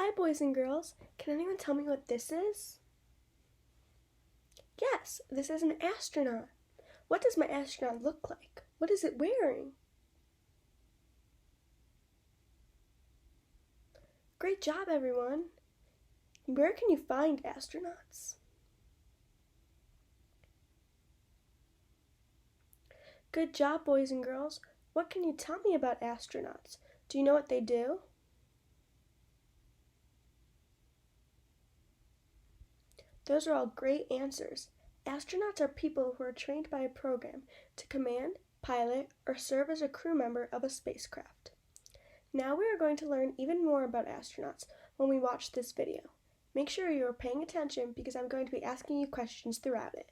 Hi, boys and girls. Can anyone tell me what this is? Yes, this is an astronaut. What does my astronaut look like? What is it wearing? Great job, everyone. Where can you find astronauts? Good job, boys and girls. What can you tell me about astronauts? Do you know what they do? Those are all great answers. Astronauts are people who are trained by a program to command, pilot, or serve as a crew member of a spacecraft. Now we are going to learn even more about astronauts when we watch this video. Make sure you are paying attention because I'm going to be asking you questions throughout it.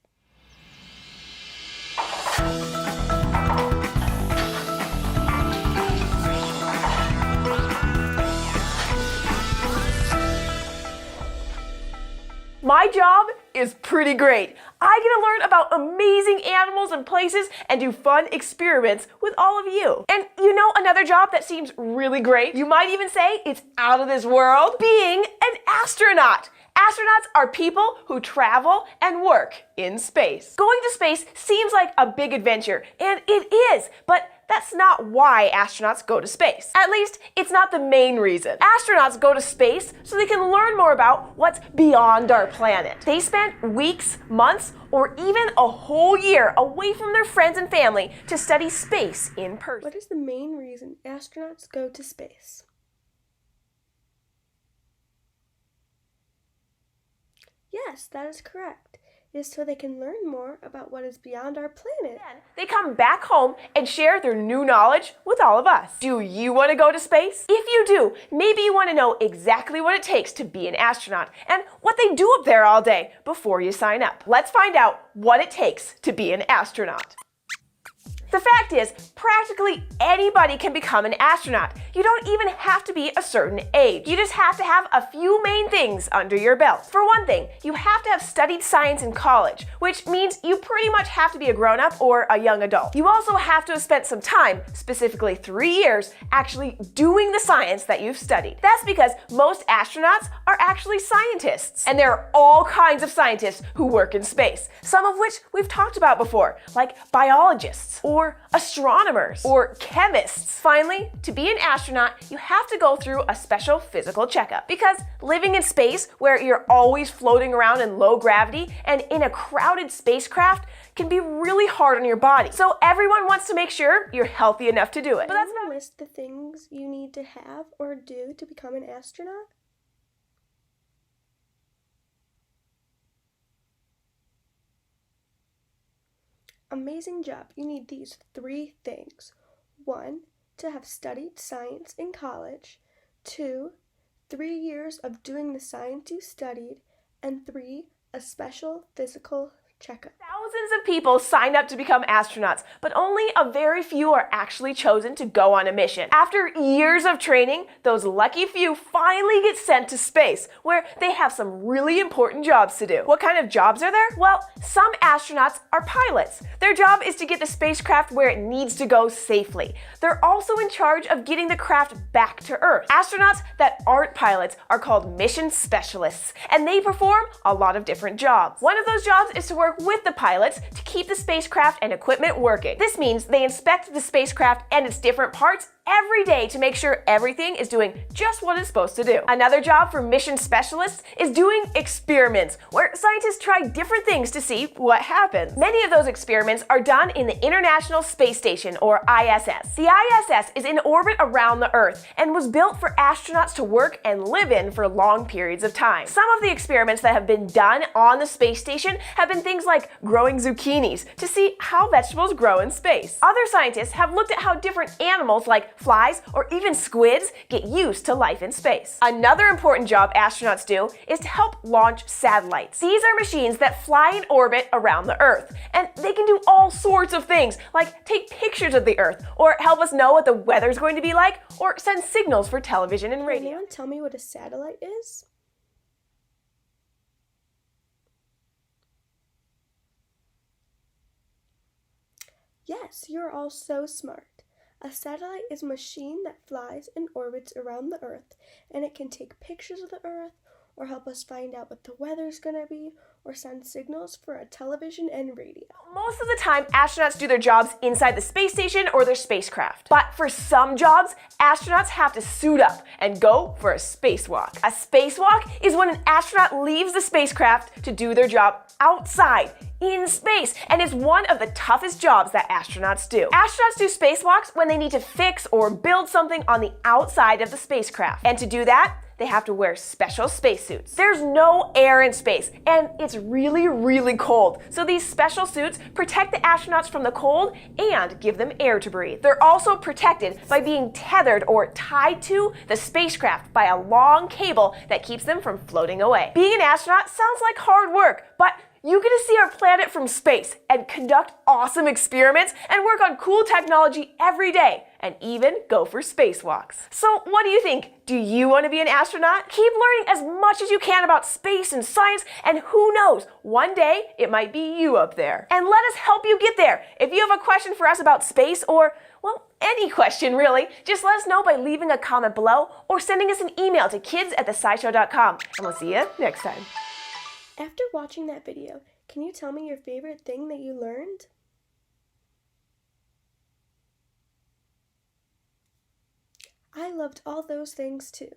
My job is pretty great. I get to learn about amazing animals and places and do fun experiments with all of you. And you know another job that seems really great? You might even say it's out of this world? Being an astronaut. Astronauts are people who travel and work in space. Going to space seems like a big adventure, and it is, but that's not why astronauts go to space. At least, it's not the main reason. Astronauts go to space so they can learn more about what's beyond our planet. They spend weeks, months, or even a whole year away from their friends and family to study space in person. What is the main reason astronauts go to space? Yes, that is correct. It is so they can learn more about what is beyond our planet. Then they come back home and share their new knowledge with all of us. Do you want to go to space? If you do, maybe you want to know exactly what it takes to be an astronaut and what they do up there all day before you sign up. Let's find out what it takes to be an astronaut. The fact is, practically anybody can become an astronaut. You don't even have to be a certain age. You just have to have a few main things under your belt. For one thing, you have to have studied science in college, which means you pretty much have to be a grown-up or a young adult. You also have to have spent some time, specifically 3 years, actually doing the science that you've studied. That's because most astronauts are actually scientists. And there are all kinds of scientists who work in space, some of which we've talked about before, like biologists, or astronomers, or chemists. Finally, to be an astronaut, you have to go through a special physical checkup. Because living in space, where you're always floating around in low gravity and in a crowded spacecraft, can be really hard on your body. So everyone wants to make sure you're healthy enough to do it. But that's not list the things you need to have or do to become an astronaut? Amazing job. You need these 3 things. 1, to have studied science in college. 2, 3 years of doing the science you studied. And 3, a special physical checkup. Thousands of people sign up to become astronauts, but only a very few are actually chosen to go on a mission. After years of training, those lucky few finally get sent to space, where they have some really important jobs to do. What kind of jobs are there? Well, some astronauts are pilots. Their job is to get the spacecraft where it needs to go safely. They're also in charge of getting the craft back to Earth. Astronauts that aren't pilots are called mission specialists, and they perform a lot of different jobs. One of those jobs is to work with the pilots to keep the spacecraft and equipment working. This means they inspect the spacecraft and its different parts every day to make sure everything is doing just what it's supposed to do. Another job for mission specialists is doing experiments, where scientists try different things to see what happens. Many of those experiments are done in the International Space Station, or ISS. The ISS is in orbit around the Earth and was built for astronauts to work and live in for long periods of time. Some of the experiments that have been done on the space station have been things like growing zucchinis to see how vegetables grow in space. Other scientists have looked at how different animals like flies, or even squids get used to life in space. Another important job astronauts do is to help launch satellites. These are machines that fly in orbit around the Earth, and they can do all sorts of things, like take pictures of the Earth, or help us know what the weather's going to be like, or send signals for television and radio. Can anyone tell me what a satellite is? Yes, you're all so smart. A satellite is a machine that flies and orbits around the Earth, and it can take pictures of the Earth, or help us find out what the weather's gonna be, or send signals for a television and radio. Most of the time, astronauts do their jobs inside the space station or their spacecraft. But for some jobs, astronauts have to suit up and go for a spacewalk. A spacewalk is when an astronaut leaves the spacecraft to do their job outside, in space, and it's one of the toughest jobs that astronauts do. Astronauts do spacewalks when they need to fix or build something on the outside of the spacecraft. And to do that, they have to wear special spacesuits. There's no air in space, and it's really, really cold. So these special suits protect the astronauts from the cold and give them air to breathe. They're also protected by being tethered or tied to the spacecraft by a long cable that keeps them from floating away. Being an astronaut sounds like hard work, but you get to see our planet from space and conduct awesome experiments and work on cool technology every day and even go for spacewalks. So what do you think? Do you want to be an astronaut? Keep learning as much as you can about space and science, and who knows, one day it might be you up there. And let us help you get there. If you have a question for us about space or, well, any question really, just let us know by leaving a comment below or sending us an email to kids@thescishow.com. And we'll see you next time. After watching that video, can you tell me your favorite thing that you learned? I loved all those things too.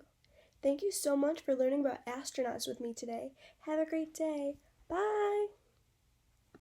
Thank you so much for learning about astronauts with me today. Have a great day. Bye!